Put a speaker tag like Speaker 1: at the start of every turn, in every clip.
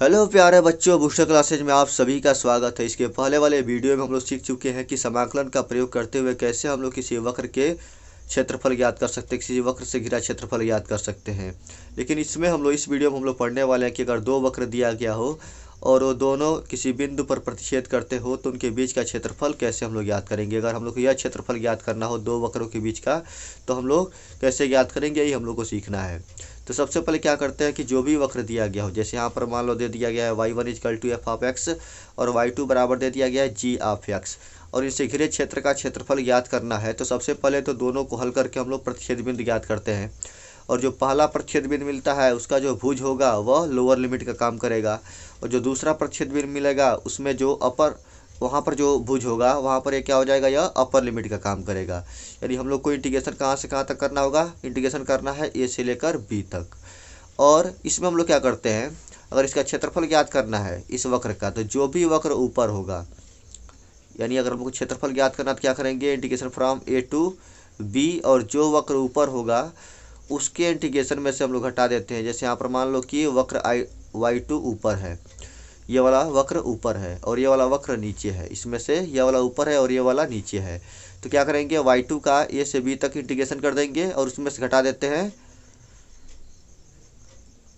Speaker 1: Hello प्यारे बच्चों, booster classes में आप सभी का स्वागत है। इसके पहले वाले वीडियो में हम लोग सीख चुके हैं कि समाकलन का प्रयोग करते हुए कैसे हम लोग किसी वक्र के क्षेत्रफल ज्ञात कर सकते हैं, किसी वक्र से घिरा क्षेत्रफल ज्ञात कर सकते हैं। लेकिन इसमें इस वीडियो में हम लोग पढ़ने वाले हैं कि अगर दो वक्र दिया गया हो और वो दोनों किसी बिंदु पर प्रतिच्छेद करते हो तो उनके बीच का क्षेत्रफल कैसे हम लोग ज्ञात करेंगे। अगर हम लोग को यह क्षेत्रफल ज्ञात करना हो दो वक्रों के बीच का, तो हम लोग कैसे ज्ञात करेंगे, यही हम लोग को सीखना है। तो सबसे पहले क्या करते हैं कि जो भी वक्र दिया गया हो, जैसे यहाँ पर मान लो दे दिया गया है y1 = f ऑफ x और y2 बराबर दे दिया गया है g ऑफ x, और इनसे घिरे क्षेत्र का क्षेत्रफल ज्ञात करना है। तो सबसे पहले तो दोनों को हल करके हम लोग प्रतिच्छेद बिंदु ज्ञात करते हैं, और जो पहला प्रतिच्छेद बिंदु मिलता है उसका जो भुज होगा वह लोअर लिमिट का काम करेगा, और जो दूसरा प्रतिच्छेद बिंदु मिलेगा उसमें जो अपर वहाँ पर जो भुज होगा वहाँ पर ये क्या हो जाएगा, यह अपर लिमिट का काम करेगा। यानी हम लोग को इंटीग्रेशन कहाँ से कहाँ तक करना होगा, इंटीग्रेशन करना है ए से लेकर बी तक। और इसमें हम लोग क्या करते हैं, अगर इसका क्षेत्रफल ज्ञात करना है इस वक्र का, तो जो भी वक्र ऊपर होगा, यानी अगर हमको क्षेत्रफल ज्ञात करना तो क्या करेंगे, integration from A to B, और जो वक्र ऊपर होगा उसके इंटीग्रेशन में से हम लोग घटा देते हैं। जैसे यहाँ पर मान लो कि वक्र y2 ऊपर है, ये वाला वक्र ऊपर है और ये वाला वक्र नीचे है, इसमें से ये वाला ऊपर है और ये वाला नीचे है। तो क्या करेंगे, y2 का a से b तक इंटीग्रेशन कर देंगे और उसमें से घटा देते हैं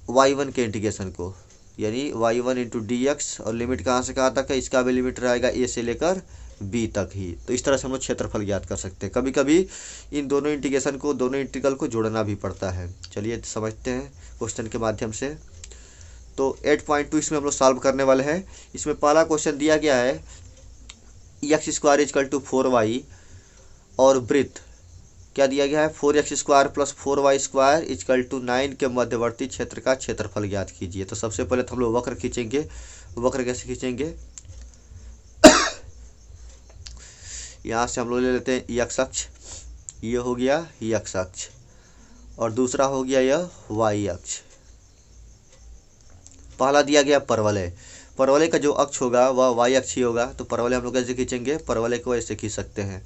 Speaker 1: y1 के इंटीग्रेशन को, यानी y1 × dx, और लिमिट कहाँ से कहाँ तक है, इसका भी लिमिट रहेगा a से लेकर b तक ही। तो इस तरह से हम लोग क्षेत्रफल ज्ञात कर सकते हैं। कभी कभी इन दोनों इंटीग्रेशन को, दोनों इंटीग्रल को जोड़ना भी पड़ता है। चलिए समझते हैं क्वेश्चन के माध्यम से। तो 8.2 इसमें हम लोग सॉल्व करने वाले हैं। इसमें पहला क्वेश्चन दिया गया है x² = 4y, और वृत्त क्या दिया गया है, 4x² + 4y² = 9 के मध्यवर्ती क्षेत्र का क्षेत्रफल ज्ञात कीजिए। तो सबसे पहले तो हम लोग वक्र खींचेंगे। वक्र कैसे खींचेंगे, यहाँ से हम लोग ले लेते हैं x अक्ष, ये हो गया x अक्ष, और दूसरा हो गया यह y अक्ष। पहला दिया गया परवलय, परवलय का जो अक्ष होगा वह y अक्ष ही होगा। तो परवलय हम लोग कैसे खींचेंगे, परवलय को ऐसे खींच सकते हैं,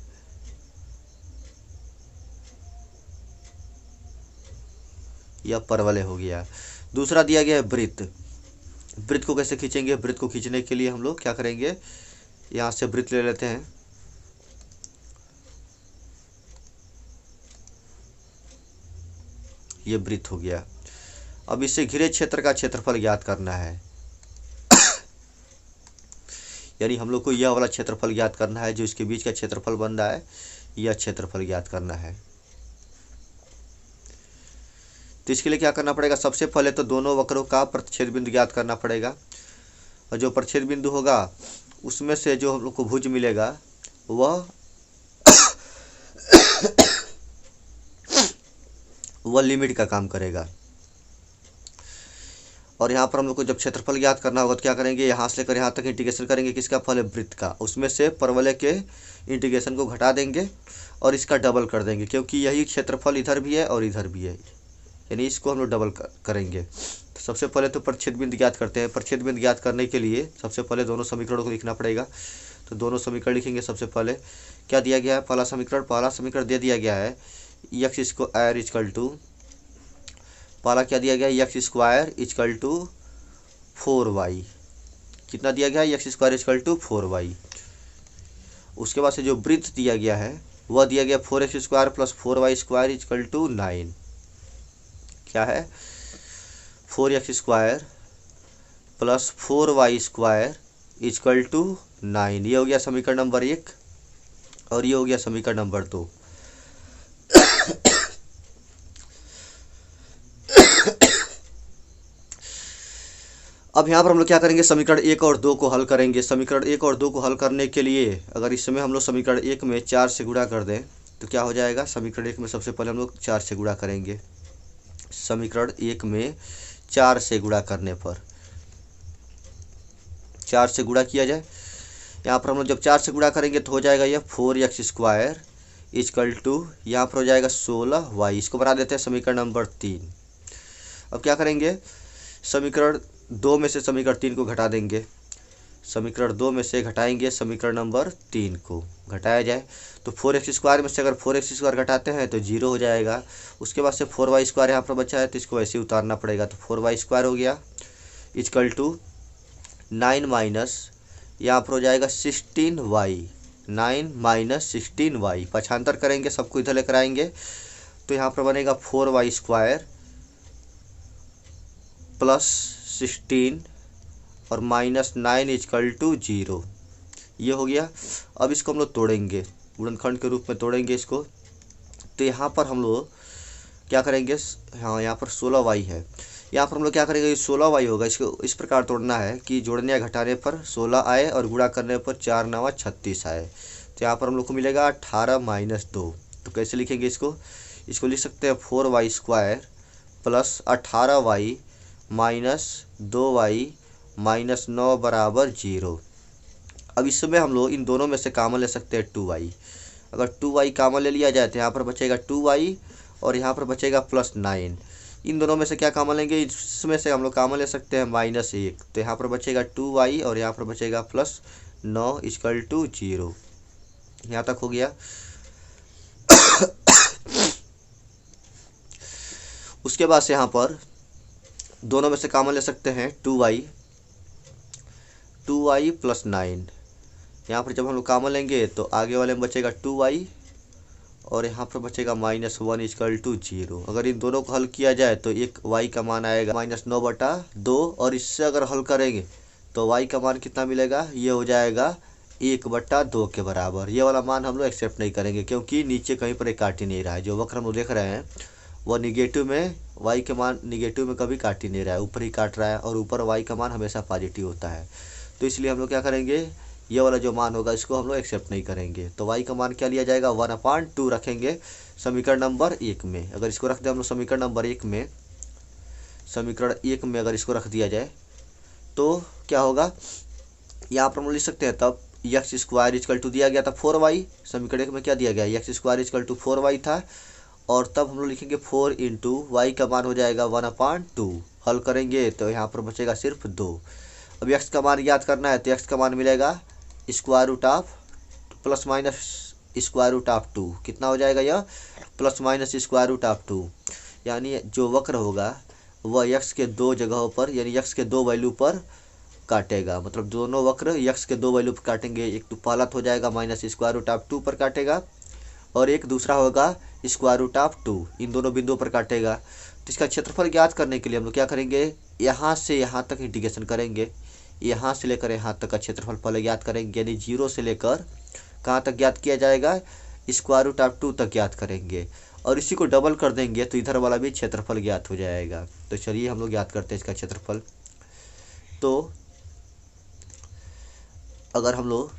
Speaker 1: यह परवलय हो गया। दूसरा दिया गया है वृत्त, वृत्त को कैसे खींचेंगे, वृत्त को खींचने के लिए हम लोग क्या करेंगे, यहाँ से वृत्त ले लेते हैं, ये वृत्त हो गया। अब इससे घिरे क्षेत्र का क्षेत्रफल ज्ञात करना है, यानी हम लोग को यह वाला क्षेत्रफल ज्ञात करना है, जो इसके बीच का क्षेत्रफल बन रहा है, यह क्षेत्रफल ज्ञात करना है। तो इसके लिए क्या करना पड़ेगा, सबसे पहले तो दोनों वक्रों का प्रतिच्छेद बिंदु ज्ञात करना पड़ेगा, और जो प्रतिच्छेद बिंदु होगा उसमें से जो हम लोग को भुज मिलेगा वह लिमिट का काम करेगा। और यहाँ पर हम लोग को जब क्षेत्रफल ज्ञात करना होगा तो क्या करेंगे, यहाँ से लेकर यहाँ तक इंटीग्रेशन करेंगे, किसका फल है, वृत्त का, उसमें से परवलय के इंटीग्रेशन को घटा देंगे और इसका डबल कर देंगे, क्योंकि यही क्षेत्रफल इधर भी है और इधर भी है, यानी इसको हम लोग डबल करेंगे। तो सबसे पहले तो प्रतिच्छेद बिंदु ज्ञात करते हैं। प्रतिच्छेद बिंदु ज्ञात करने के लिए सबसे पहले दोनों समीकरणों को लिखना पड़ेगा। तो दोनों समीकरण लिखेंगे। सबसे पहले क्या दिया गया है, पहला समीकरण दे दिया गया है x², पहला क्या दिया गया है, x² = 4y, कितना दिया गया है, x² = 4y। उसके बाद से जो वृत्त दिया गया है वह दिया गया 4x² + 4y² = 9, क्या है, 4x² + 4y² = 9। ये हो गया समीकरण नंबर 1, और ये हो गया समीकरण नंबर 2। अब यहाँ पर हम लोग क्या करेंगे, समीकरण 1 और 2 को हल करेंगे। समीकरण 1 और 2 को हल करने के लिए अगर इसमें हम लोग समीकरण 1 में 4 से गुणा कर दें तो क्या हो जाएगा, समीकरण 1 में सबसे पहले हम लोग 4 से गुणा करेंगे। समीकरण 1 में 4 से गुणा करने पर, 4 से गुणा किया जाए, यहाँ पर हम लोग जब 4 से गुणा करेंगे तो हो जाएगा यह 4x² = यहाँ पर हो जाएगा 16y। इसको बना देते हैं समीकरण नंबर 3। अब क्या करेंगे, समीकरण 2 में से समीकरण 3 को घटा देंगे। समीकरण 2 में से घटाएंगे समीकरण नंबर 3 को, घटाया जाए तो 4x² में से अगर 4x² घटाते हैं तो 0 हो जाएगा। उसके बाद से 4y² यहाँ पर बचा है तो इसको ऐसे ही उतारना पड़ेगा, तो 4y² हो गया। इक्वल टू 9 माइनस यहाँ पर हो जाएगा 16y, 9 माइनस 16y, पक्षांतर करेंगे, सबको इधर लेकर आएंगे तो यहाँ पर बनेगा 4y स्क्वायर प्लस 16 और माइनस 9 इक्वल टू 0। ये हो गया। अब इसको हम लोग तोड़ेंगे, गुणनखंड के रूप में तोड़ेंगे इसको। तो यहाँ पर हम लोग क्या करेंगे, हाँ यहाँ पर 16y है, यहाँ पर हम लोग क्या करेंगे, 16y होगा, इसको इस प्रकार तोड़ना है कि जोड़ने या घटाने पर 16 आए और गुणा करने पर 4 9 36 आए। तो यहाँ पर हम लोग को मिलेगा 18 माइनस 2। तो कैसे लिखेंगे इसको लिख सकते हैं 4y square plus 18y minus 2y minus 9 बराबर 0। अब इसमें हम लोग इन दोनों में से कॉमन ले सकते हैं 2y। अगर 2y कॉमन ले लिया जाए तो यहाँ पर बचेगा 2y और यहाँ पर बचेगा प्लस 9। इन दोनों में से क्या कॉमन लेंगे, इसमें से हम लोग कॉमन ले सकते हैं -1। तो यहाँ पर बचेगा 2y और यहाँ पर बचेगा प्लस 9 इक्वल टू 0। यहाँ तक हो गया। उसके बाद से यहाँ पर दोनों में से कॉमन ले सकते हैं 2y प्लस 9। यहाँ पर जब हम लोग कॉमन लेंगे तो आगे वाले में बचेगा 2y और यहाँ पर बचेगा -1 इक्वल टू 0। अगर इन दोनों को हल किया जाए तो एक y का मान आएगा -9/2 और इससे अगर हल करेंगे तो y का मान कितना मिलेगा, ये हो जाएगा 1/2 के बराबर। ये वाला मान हम लोग एक्सेप्ट नहीं करेंगे क्योंकि नीचे कहीं पर काट ही नहीं रहा है। जो वक्र हम लोग देख रहे हैं वह निगेटिव में, y के मान निगेटिव में कभी काट ही नहीं रहा है, ऊपर ही काट रहा है और ऊपर y का मान हमेशा पॉजिटिव होता है। तो इसलिए हम लोग क्या करेंगे, ये वाला जो मान होगा इसको हम लोग एक्सेप्ट नहीं करेंगे। तो y का मान क्या लिया जाएगा, 1/2 रखेंगे समीकरण नंबर 1 में। अगर इसको रख दें हम लोग समीकरण नंबर 1 में, समीकरण 1 में अगर इसको रख दिया जाए तो क्या होगा, यहाँ पर हम लिख सकते हैं तब x स्क्वायर इक्वल टू दिया गया था 4y, समीकरण 1 में क्या दिया गया, x square equal to 4y था। और तब हम लोग लिखेंगे 4 इंटू y का मान हो जाएगा 1/2। हल करेंगे तो यहाँ पर बचेगा सिर्फ 2। अब x का मान याद करना है तो x का मान मिलेगा square root of plus minus square root of 2। कितना हो जाएगा यह, plus minus square root of 2। यानी जो वक्र होगा वह x के दो जगहों पर यानी x के दो वैल्यू पर काटेगा। मतलब दोनों वक्र x के दो वैल्यू पर काटेंगे। एक तो पहला हो जाएगा माइनस स्क्वायर रूट ऑफ 2 पर काटेगा और एक दूसरा होगा स्क्वायर रूट ऑफ 2, इन दोनों बिंदुओं पर काटेगा। तो इसका क्षेत्रफल ज्ञात करने के लिए हम लोग क्या करेंगे, यहाँ से यहाँ तक इंटीग्रेशन करेंगे, यहाँ से लेकर यहाँ तक का क्षेत्रफल पहले ज्ञात करेंगे। यानी 0 से लेकर कहाँ तक ज्ञात किया जाएगा, स्क्वायर रूट ऑफ 2 तक ज्ञात करेंगे और इसी को डबल कर देंगे तो इधर वाला भी क्षेत्रफल ज्ञात हो जाएगा। तो चलिए हम लोग ज्ञात करते हैं इसका क्षेत्रफल। तो अगर हम लोग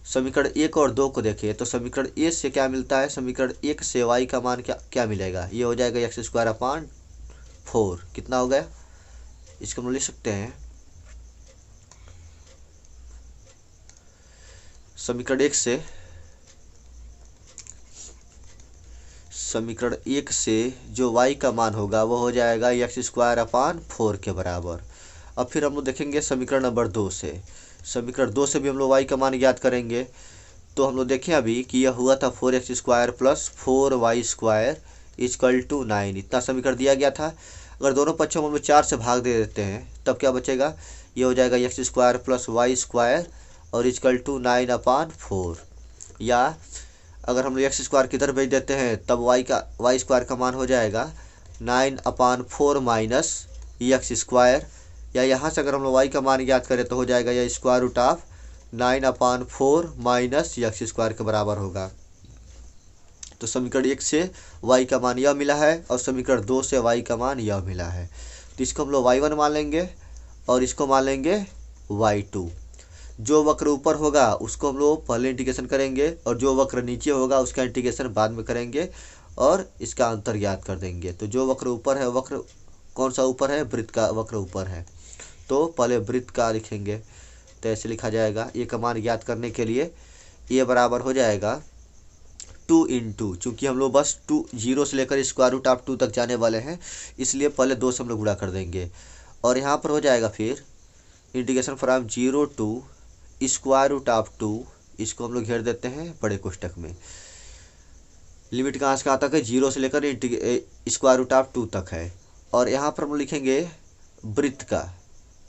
Speaker 1: समीकरण 1 और 2 को देखें तो समीकरण 1 से क्या मिलता है, समीकरण 1 से y का मान क्या मिलेगा, ये हो जाएगा x²/4। कितना हो गया, इसको हम लिख सकते हैं समीकरण 1 से जो y का मान होगा वो हो जाएगा x²/4 के बराबर। अब फिर हम लोग देखेंगे समीकरण नंबर 2 से, समीकरण 2 से भी हम लोग y का मान ज्ञात करेंगे। तो हम लोग देखें अभी कि यह हुआ था 4x² plus 4y² equal to 9, इतना समीकरण दिया गया था। अगर दोनों पक्षों में हम लोग 4 से भाग दे देते हैं तब क्या बचेगा, ये हो जाएगा x² प्लस y² और इक्वल टू 9/4। या अगर हम लोग x² किधर भेज देते हैं तब y² का मान हो जाएगा 9/4 माइनस x²। या यहाँ से अगर हम लोग y का मान ज्ञात करें तो हो जाएगा यह square root of 9/4 minus x² के बराबर होगा। तो समीकरण 1 से y का मान यह मिला है और समीकरण 2 से y का मान यह मिला है। तो इसको हम लोग y1 मान लेंगे और इसको मान लेंगे y2। जो वक्र ऊपर होगा उसको हम लोग पहले इंटीग्रेशन करेंगे और जो वक्र नीचे होगा उसका इंटीग्रेशन बाद में करेंगे और इसका अंतर ज्ञात कर देंगे। तो जो वक्र ऊपर है, वक्र कौन सा ऊपर है, वृत्त का वक्र ऊपर है, तो पहले वृत्त का लिखेंगे। तो ऐसे लिखा जाएगा, ए का मान ज्ञात करने के लिए ए बराबर हो जाएगा 2 इंटू, चूँकि हम लोग बस 0 से लेकर स्क्वायर रूट ऑफ 2 तक जाने वाले हैं इसलिए पहले 2 से हम लोग गुणा कर देंगे। और यहाँ पर हो जाएगा फिर integration from 0 to square root of 2, इसको हम लोग घेर देते हैं बड़े कोष्ठक में। लिमिट कहाँ से कहाँ तक है, 0 से लेकर स्क्वायर रूट ऑफ 2 तक है। और यहाँ पर हम लिखेंगे वृत्त का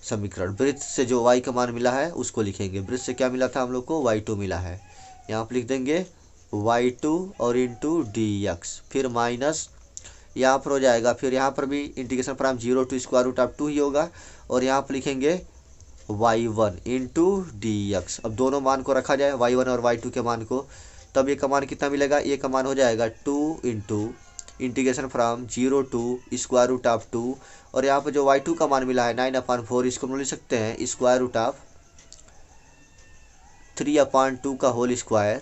Speaker 1: समीकरण। वृत्त से जो y का मान मिला है उसको लिखेंगे। वृत्त से क्या मिला था हम लोग को, y2 मिला है, यहाँ पर लिख देंगे y2 और इंटू dx, फिर माइनस यहाँ पर हो जाएगा, फिर यहाँ पर भी integration from 0 to square root of 2 ही होगा, और यहाँ पर लिखेंगे y1 इंटू dx। अब दोनों मान को रखा जाए, y1 और y2 के मान को, तब ये का मान कितना मिलेगा, ये का मान हो जाएगा 2 into integration from 0 to square root of 2, और यहाँ पर जो y2 का मान मिला है 9/4, इसको हम लिख सकते हैं स्क्वायर रूट ऑफ 3/2 का whole square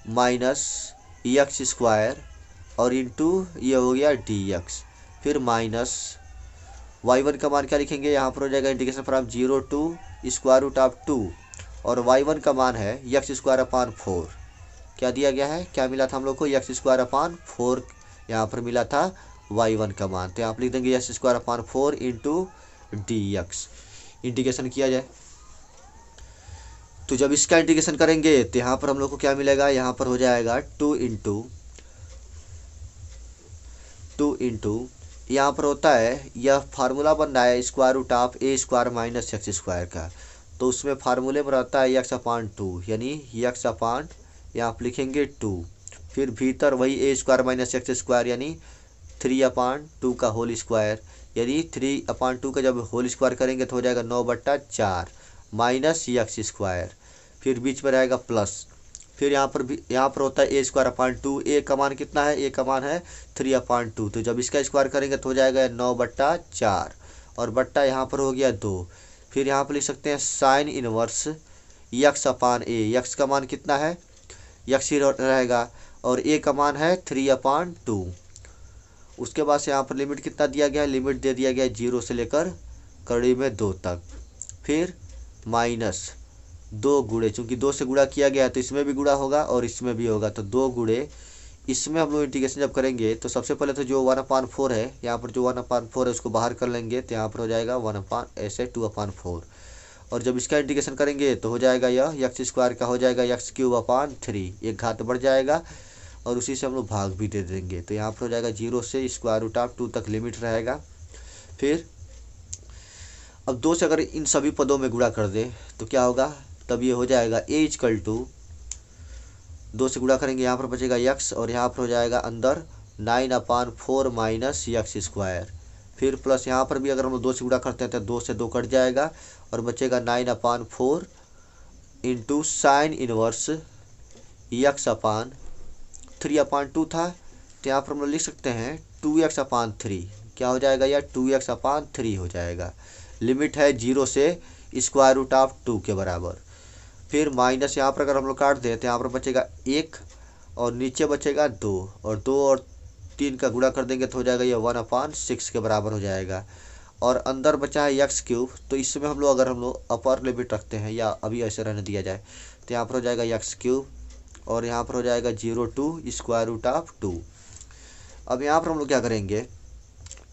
Speaker 1: minus x square और इंटू ये हो गया dx, फिर माइनस y1 का मान क्या लिखेंगे, यहाँ पर हो जाएगा integration from 0 to square root of 2, और y1 का मान है x²/4। क्या दिया गया है, क्या मिला था हम लोग को, x²/4 यहाँ पर मिला था y1 का मान, तो यहाँ पर लिख देंगे x²/4 इंटू dx। इंटीग्रेशन किया जाए तो जब इसका इंटीग्रेशन करेंगे तो यहाँ पर हम लोग को क्या मिलेगा, यहाँ पर हो जाएगा 2 इंटू यहाँ पर होता है, यह फार्मूला बन रहा है square root of a² minus x square का, तो उसमें फार्मूले में रहता है x/2, यानी x यहाँ पर लिखेंगे 2, फिर भीतर वही a² माइनस x स्क्वायर यानी 3/2 का होल स्क्वायर, यानी 3/2 का जब होल स्क्वायर करेंगे तो हो जाएगा 9/4 माइनस x स्क्वायर, फिर बीच में रहेगा प्लस, फिर यहाँ पर होता है a²/2, a का मान कितना है, a का मान है 3/2, तो जब इसका स्क्वायर करेंगे तो हो जाएगा 9/4, और बट्टा यहाँ पर हो गया 2, फिर यहाँ पर लिख सकते हैं साइन इनवर्स x/a, x का मान कितना है, x ही रहेगा, और a का मान है 3/2। उसके बाद से यहाँ पर लिमिट कितना दिया गया है, लिमिट दे दिया गया है 0 से लेकर कड़ी में 2 तक, फिर माइनस 2 गुणे, चूँकि 2 से गुणा किया गया है तो इसमें भी गुणा होगा और इसमें भी होगा, तो 2 गुणे, इसमें हम लोग इंटीग्रेशन जब करेंगे तो सबसे पहले तो जो 1/4 है, यहाँ पर जो 1/4 है उसको बाहर कर लेंगे, तो यहाँ पर हो जाएगा 2/4, और जब इसका इंटीग्रेशन करेंगे तो हो जाएगा यह x² का हो जाएगा x³/3, एक घात बढ़ जाएगा, और उसी से हम लोग भाग भी दे देंगे, तो यहाँ पर हो जाएगा 0 से स्क्वायर रूट ऑफ 2 तक लिमिट रहेगा। फिर अब 2 से अगर इन सभी पदों में गुणा कर दें तो क्या होगा, तब ये हो जाएगा a = 2 से गुणा करेंगे, यहाँ पर बचेगा x, और यहाँ पर हो जाएगा अंदर 9/4 माइनस x स्क्वायर, फिर प्लस यहाँ पर भी अगर हम लोग 2 से गुणा करते हैं तो 2 से 2 कट जाएगा और बचेगा 9/4 इंटू साइन इनवर्स x/3/2 था, तो यहाँ पर हम लोग लिख सकते हैं 2x/3, क्या हो जाएगा, यह 2x/3 हो जाएगा। लिमिट है 0 से स्क्वायर रूट ऑफ 2 के बराबर, फिर माइनस यहाँ पर अगर हम लोग काट दें तो यहाँ पर बचेगा 1 और नीचे बचेगा 2, और 2 और 3 का गुणा कर देंगे तो हो जाएगा ये 1/6 के बराबर हो जाएगा, और अंदर बचा है x³, तो इसमें हम लोग अपर लिमिट रखते हैं या अभी ऐसे रहने दिया जाए तो यहाँ पर हो जाएगा x³ और यहाँ पर हो जाएगा 0 टू स्क्वायर रूट ऑफ 2। अब यहाँ पर हम लोग क्या करेंगे,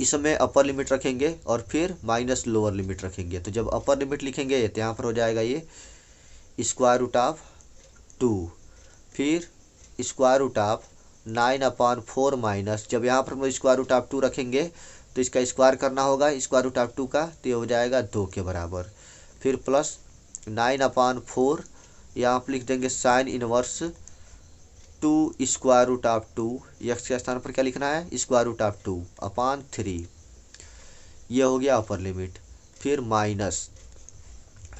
Speaker 1: इसमें अपर लिमिट रखेंगे और फिर माइनस लोअर लिमिट रखेंगे, तो जब अपर लिमिट लिखेंगे तो यहाँ पर हो जाएगा ये स्क्वायर रूट ऑफ 2, फिर स्क्वायर रूट ऑफ 9/4 माइनस, जब यहाँ पर हम लोग स्क्वायर रूट ऑफ 2 रखेंगे तो इसका स्क्वायर करना होगा स्क्वायर रूट ऑफ 2 का, तो ये हो जाएगा 2 के बराबर, फिर प्लस 9/4, यहाँ पर लिख देंगे sine inverse 2 square root of 2, x के स्थान पर क्या लिखना है, स्क्वायर रूट ऑफ 2/3, ये हो गया अपर लिमिट। फिर माइनस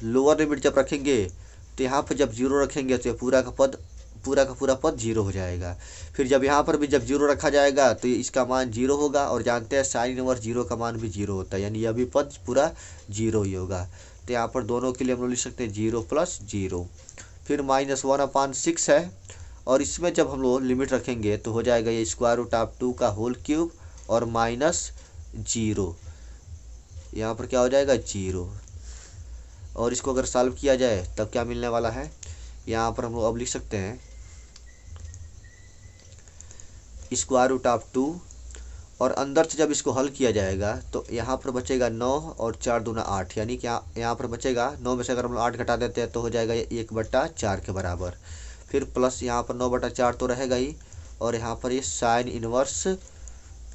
Speaker 1: लोअर लिमिट जब रखेंगे तो यहाँ पर जब 0 रखेंगे तो पूरा का पूरा पद 0 हो जाएगा, फिर जब यहाँ पर भी जब 0 रखा जाएगा तो इसका मान 0 होगा, और जानते हैं साइन इनवर्स 0 का मान भी 0 होता है, यानी यह भी पद पूरा 0 ही होगा, तो यहाँ पर दोनों के लिए हम लोग लिख सकते हैं 0 + 0, फिर माइनस 1/6 है, और इसमें जब हम लोग लिमिट रखेंगे तो हो जाएगा ये स्क्वायर रूट ऑफ 2 का होल क्यूब और माइनस 0, यहाँ पर क्या हो जाएगा 0, और इसको अगर सॉल्व किया जाए तब क्या मिलने वाला है, यहाँ पर हम लोग अब लिख सकते हैं स्क्वायर रूट ऑफ 2, और अंदर से जब इसको हल किया जाएगा तो यहाँ पर बचेगा 9 और 4 दूना 8, यानी कि यहाँ पर बचेगा 9 में से अगर हम लोग 8 घटा देते हैं तो हो जाएगा ये 1/4 के बराबर, फिर प्लस यहाँ पर 9/4 तो रहेगा ही, और यहाँ पर ये sine inverse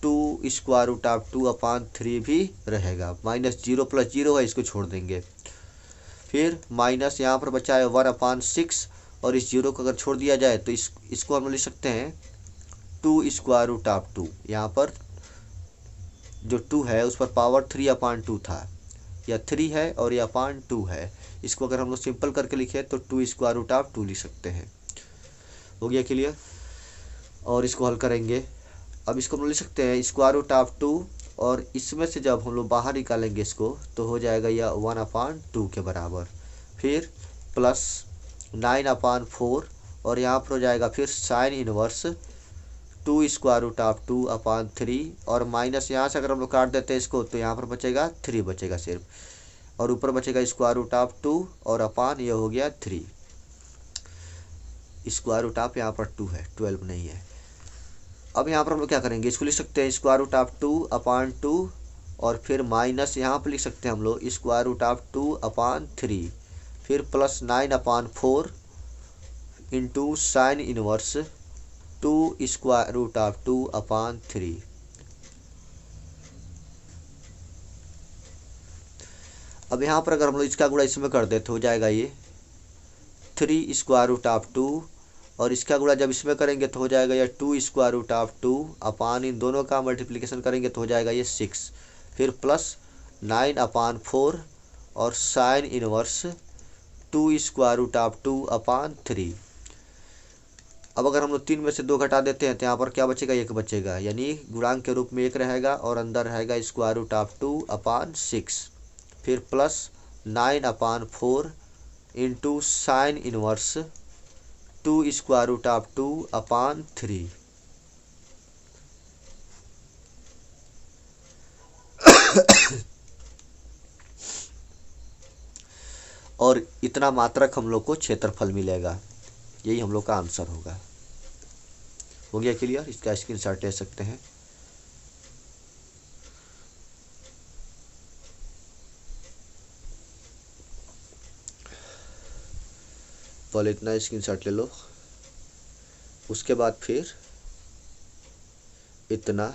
Speaker 1: 2 square root of 2/3 भी रहेगा। -0 + 0 है, इसको छोड़ देंगे। फिर माइनस यहाँ पर बचा है 1/6 और इस 0 को अगर छोड़ दिया जाए तो इसको हम लिख सकते हैं 2 स्क्वायर रूट ऑफ 2। यहाँ पर जो 2 है उस पर पावर 3/2 था, या 3 है और ये /2 है। इसको अगर हम लोग सिंपल करके लिखे तो 2 स्क्वायर रूट ऑफ 2 लिख सकते हैं। हो गया क्लियर। और इसको हल करेंगे। अब इसको हम लोग लिख सकते हैं स्क्वायर रूट ऑफ 2 और इसमें से जब हम लोग बाहर निकालेंगे इसको तो हो जाएगा यह 1/2 के बराबर। फिर प्लस 9/4 और यहाँ पर हो जाएगा फिर sine inverse 2 square root of 2/3 और माइनस यहाँ से अगर हम लोग काट देते हैं इसको तो यहाँ पर बचेगा 3 बचेगा सिर्फ, और ऊपर बचेगा स्क्वायर रूट ऑफ 2 और अपान ये हो गया 3। स्क्वायर रूट ऑफ यहाँ पर 2 है, 12 नहीं है। अब यहाँ पर हम लोग क्या करेंगे, इसको लिख सकते हैं स्क्वायर रूट ऑफ 2/2 और फिर माइनस यहाँ पर लिख सकते हैं हम लोग स्क्वायर रूट ऑफ 2/3, फिर plus 9/4 into sine inverse 2 square root of 2/3। अब यहाँ पर अगर हम लोग इसका गुणा इसमें कर दे तो हो जाएगा ये 3 स्क्वायर रूट ऑफ 2 और इसका गुणा जब इसमें करेंगे तो हो जाएगा ये 2 स्क्वायर रूट ऑफ 2 अपान इन दोनों का मल्टीप्लिकेशन करेंगे तो हो जाएगा ये 6, फिर प्लस 9/4 और sine inverse 2 square root of 2/3। अब अगर हम लोग 3 में से 2 घटा देते हैं तो यहाँ पर क्या बचेगा, 1 बचेगा, यानी गुणांक के रूप में 1 रहेगा और अंदर रहेगा स्क्वायर रूट ऑफ 2/6, फिर plus 9/4 into sine inverse 2 square root of 2/3। और इतना मात्रक हम लोग को क्षेत्रफल मिलेगा। यही हम लोग का आंसर होगा। हो गया क्लियर। इसका स्क्रीनशॉट ले सकते हैं। पहले इतना स्क्रीनशॉट ले लो, उसके बाद फिर इतना,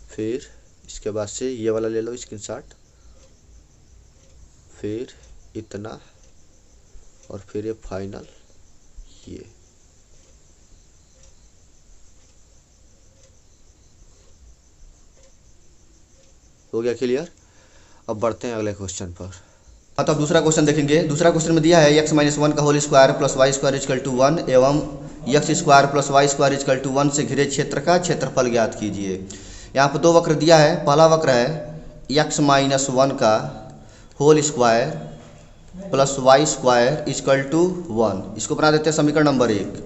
Speaker 1: फिर इसके बाद से ये वाला ले लो स्क्रीनशॉट, फिर इतना और फिर ये फाइनल ये। हो गया क्लियर। अब बढ़ते हैं अगले क्वेश्चन पर। हाँ, तो अब दूसरा क्वेश्चन देखेंगे। दूसरा क्वेश्चन में दिया है x-1 का whole square plus y square equal to 1 एवं x square plus y square equal to 1 से घिरे क्षेत्र का क्षेत्रफल ज्ञात कीजिए। यहाँ पर 2 वक्र दिया है। पहला वक्र है x-1 का whole square plus y square equal to 1। इसको बना देते हैं समीकरण नंबर 1।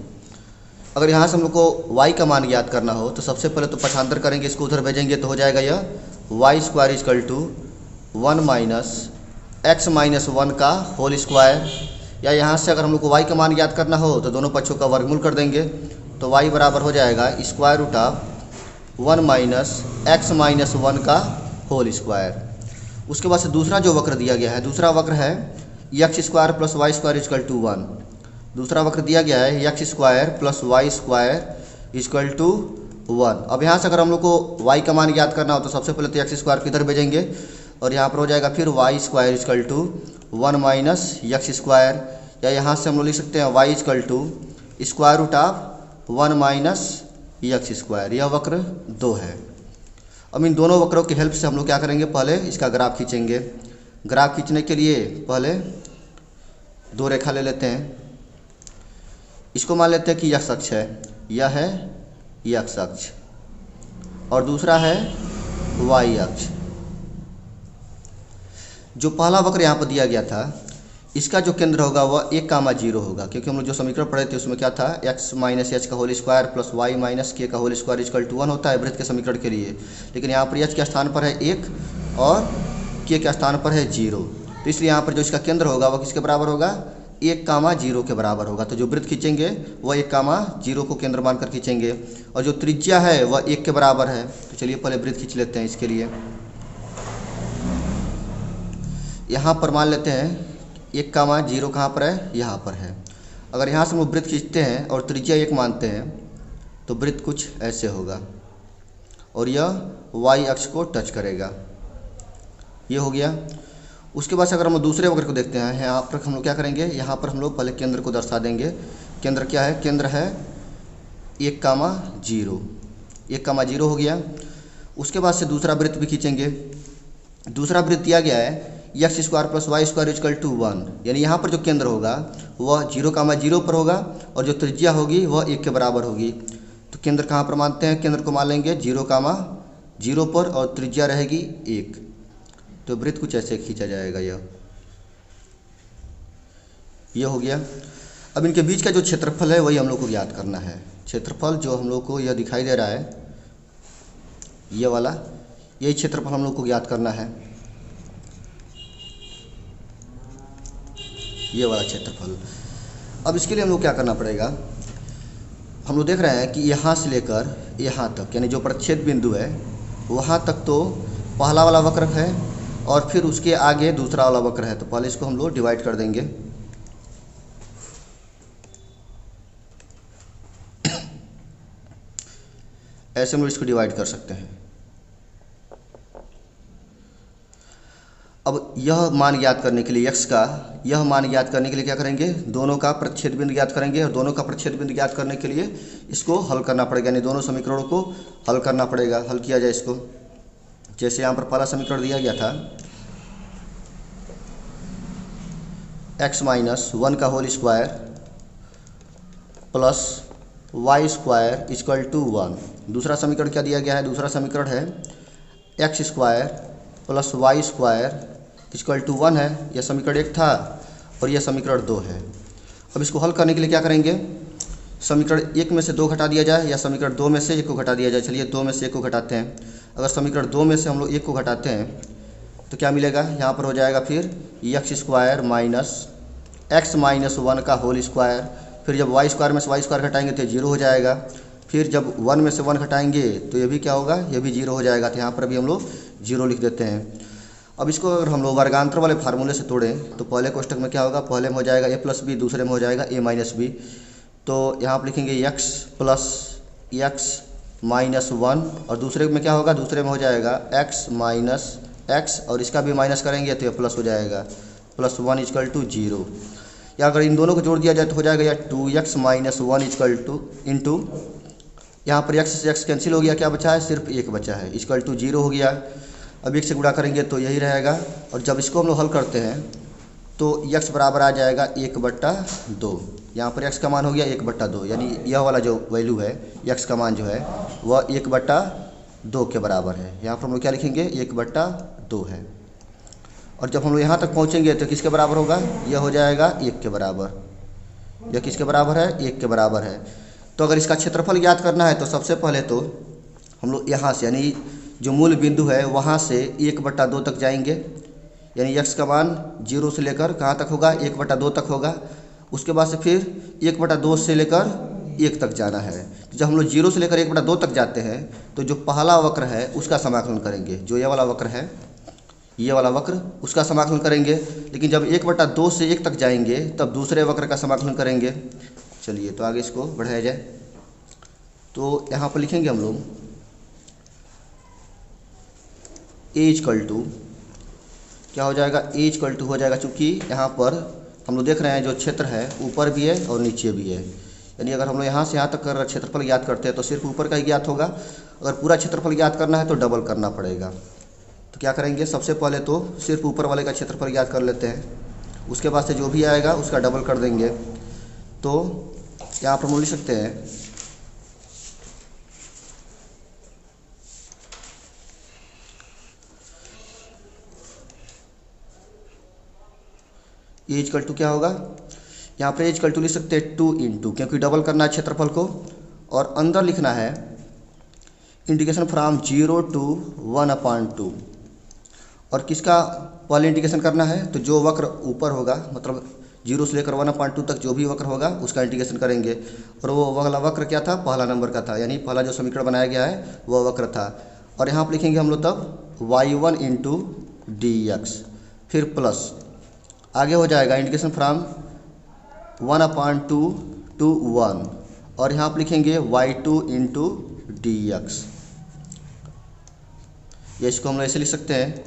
Speaker 1: अगर यहाँ से हम लोग को y का मान ज्ञात करना हो तो सबसे पहले तो पक्षांतर करेंगे, इसको उधर भेजेंगे तो हो जाएगा यह y square equal to 1 minus x-1 का होल स्क्वायर, या यहाँ से अगर हम लोग को y का मान ज्ञात करना हो तो दोनों पक्षों का वर्गमूल कर देंगे तो y बराबर हो जाएगा square root of 1 minus x-1 का होल स्क्वायर। उसके बाद से दूसरा जो वक्र दिया गया है, दूसरा वक्र है x square plus y square equal to 1। दूसरा वक्र दिया गया है x square plus y square equal to 1। अब यहाँ से अगर हम लोग को y का मान ज्ञात करना हो तो सबसे पहले तो x स्क्वायर किधर भेजेंगे और यहाँ पर हो जाएगा फिर y square equal to 1 minus x square, या यहाँ से हम लोग लिख सकते हैं y equal to square root of 1 minus x square. यह वक्र 2 है। अब इन दोनों वक्रों की हेल्प से हम लोग क्या करेंगे, पहले इसका ग्राफ खींचेंगे। ग्राफ खींचने के लिए पहले 2 रेखा ले लेते हैं। इसको मान लेते हैं कि x अक्ष है, यह है x अक्ष और दूसरा है y अक्ष। जो पहला वक्र यहाँ पर दिया गया था इसका जो केंद्र होगा वह 1,0 होगा, क्योंकि हम लोग जो समीकरण पढ़े थे उसमें क्या था, x माइनस एच का whole square plus y minus k का होल स्क्वायर इक्वल टू 1 होता है वृत्त के समीकरण के लिए। लेकिन यहाँ पर h के स्थान पर है 1 और k के स्थान पर है 0, तो इसलिए यहाँ पर जो इसका केंद्र होगा वह किसके बराबर होगा, 1,0 के बराबर होगा। तो जो वृत्त खींचेंगे वह 1,0 को केंद्र मानकर खींचेंगे और जो त्रिज्या है वह 1 के बराबर है। तो चलिए पहले वृत्त खींच लेते हैं। इसके लिए यहाँ पर मान लेते हैं 1,0 कहाँ पर है, यहाँ पर है। अगर यहाँ से हम लोग वृत्त खींचते हैं और त्रिज्या 1 मानते हैं तो वृत्त कुछ ऐसे होगा और यह y अक्ष को टच करेगा। ये हो गया। उसके बाद से अगर हम लोग दूसरे वक्र को देखते हैं, यहाँ पर हम लोग क्या करेंगे, यहाँ पर हम लोग पहले केंद्र को दर्शा देंगे। केंद्र क्या है? केंद्र है 1,0। 1,0 हो गया। उसके बाद से दूसरा वृत्त भी खींचेंगे। दूसरा वृत्त दिया गया है x² + y² = 1, यानी यहाँ पर जो केंद्र होगा वह 0,0 पर होगा और जो त्रिज्या होगी वह 1 के बराबर होगी। तो केंद्र कहाँ पर मानते हैं? केंद्र को मान लेंगे 0,0 पर और त्रिज्या रहेगी 1। तो वृत्त कुछ ऐसे खींचा जाएगा। यह हो गया। अब इनके बीच का जो क्षेत्रफल है वही हम लोग को ज्ञात करना है। क्षेत्रफल जो हम लोग को यह दिखाई दे रहा है, ये वाला, यही क्षेत्रफल हम लोग को ज्ञात करना है। ये वाला क्षेत्रफल। अब इसके लिए हम लोग क्या करना पड़ेगा, हम लोग देख रहे हैं कि यहाँ से लेकर यहाँ तक, यानी जो प्रच्छेद बिंदु है वहाँ तक तो पहला वाला वक्र है और फिर उसके आगे दूसरा वाला वक्र है। तो पहले इसको हम लोग डिवाइड कर देंगे। ऐसे हम लोग इसको डिवाइड कर सकते हैं। अब यह मान ज्ञात करने के लिए x का यह मान ज्ञात करने के लिए क्या करेंगे, दोनों का प्रच्छेद बिंदु ज्ञात करेंगे और दोनों का प्रच्छेद बिंदु ज्ञात करने के लिए इसको हल करना पड़ेगा, यानी दोनों समीकरणों को हल करना पड़ेगा। हल किया जाए इसको। जैसे यहाँ पर पहला समीकरण दिया गया था x - 1² + y² = 1। दूसरा समीकरण क्या दिया गया है? दूसरा समीकरण है x² + y² = 1 है। यह समीकरण 1 था और यह समीकरण 2 है। अब इसको हल करने के लिए क्या करेंगे, समीकरण 1 में से 2 घटा दिया जाए या समीकरण 2 में से 1 को घटा दिया जाए। चलिए 2 में से 1 को घटाते हैं। अगर समीकरण 2 में से हम लोग 1 को घटाते हैं तो क्या मिलेगा, यहाँ पर हो जाएगा फिर x² - x - 1²। फिर जब y² में से y² घटाएंगे तो 0 हो जाएगा। फिर जब 1 में से 1 घटाएंगे तो ये भी क्या होगा, ये भी 0 हो जाएगा। तो यहाँ पर भी हम लोग 0 लिख देते हैं। अब इसको अगर हम लोग वर्गांतर वाले फार्मूले से तोड़ें तो पहले कोष्टक में क्या होगा, पहले में हो जाएगा a + b, दूसरे में हो जाएगा a - b। तो यहाँ पर लिखेंगे x + x - 1 और दूसरे में क्या होगा, दूसरे में हो जाएगा x - x और इसका भी माइनस करेंगे तो ये प्लस हो जाएगा, +1 = 0। या अगर इन दोनों को जोड़ दिया जाए तो हो जाएगा या 2x - 1 इंटू यहाँ पर x से x कैंसिल हो गया, क्या बचा है, सिर्फ 1 बचा है, = 0 हो गया। अब 1 से गुणा करेंगे तो यही रहेगा और जब इसको हम लोग हल करते हैं तो x बराबर आ जाएगा 1/2। यहाँ पर x का मान हो गया 1/2, यानी यह वाला जो वैल्यू है x का मान जो है वह 1/2 के बराबर है। यहाँ पर हम लोग क्या लिखेंगे, 1/2 है। और जब हम लोग यहाँ तक पहुँचेंगे तो किसके बराबर होगा, यह हो जाएगा 1 के बराबर। यह किसके बराबर है, 1 के बराबर है। तो अगर इसका क्षेत्रफल ज्ञात करना है तो सबसे पहले तो हम लोग यहाँ से, यानी जो मूल बिंदु है वहाँ से 1/2 तक जाएंगे, यानी x का मान 0 से लेकर कहाँ तक होगा, 1/2 तक होगा। उसके बाद से फिर 1/2 से लेकर 1 तक जाना है। जब हम लोग 0 से लेकर 1/2 तक जाते हैं तो जो पहला वक्र है उसका समाकलन करेंगे, जो यह वाला वक्र है, ये वाला वक्र, उसका समाकलन करेंगे। लेकिन जब 1/2 से 1 तक जाएंगे तब दूसरे वक्र का समाकलन करेंगे। चलिए तो आगे इसको बढ़ाया जाए। तो यहाँ पर लिखेंगे हम लोग a क्या हो जाएगा, a हो जाएगा, चूँकि यहाँ पर हम लोग देख रहे हैं जो क्षेत्र है ऊपर भी है और नीचे भी है। यानी अगर हम लोग यहाँ से यहाँ तक कर क्षेत्रफल ज्ञात करते हैं तो सिर्फ ऊपर का ही ज्ञात होगा। अगर पूरा क्षेत्रफल ज्ञात करना है तो डबल करना पड़ेगा। तो क्या करेंगे, सबसे पहले तो सिर्फ ऊपर वाले का क्षेत्रफल ज्ञात कर लेते हैं, उसके बाद से जो भी आएगा उसका डबल कर देंगे। तो यहाँ पर हम लिख सकते हैं a क्या होगा, यहाँ पर a लिख सकते हैं 2 × क्योंकि डबल करना है क्षेत्रफल को और अंदर लिखना है इंटीग्रेशन फ्रॉम 0 to 1/2। और किसका पहले इंटीग्रेशन करना है, तो जो वक्र ऊपर होगा, मतलब 0 से लेकर 1/2 तक जो भी वक्र होगा उसका इंटीग्रेशन करेंगे। और वो वाला वक्र क्या था, पहला नंबर का था, यानी पहला जो समीकरण बनाया गया है वह वक्र था। और यहाँ पर लिखेंगे हम लोग तब y1 × dx, फिर प्लस आगे हो जाएगा इंटीग्रेशन फ्रॉम 1/2 to 1 और यहाँ पर लिखेंगे y2 इंटू dx। या इसको हम लोग ऐसे लिख सकते हैं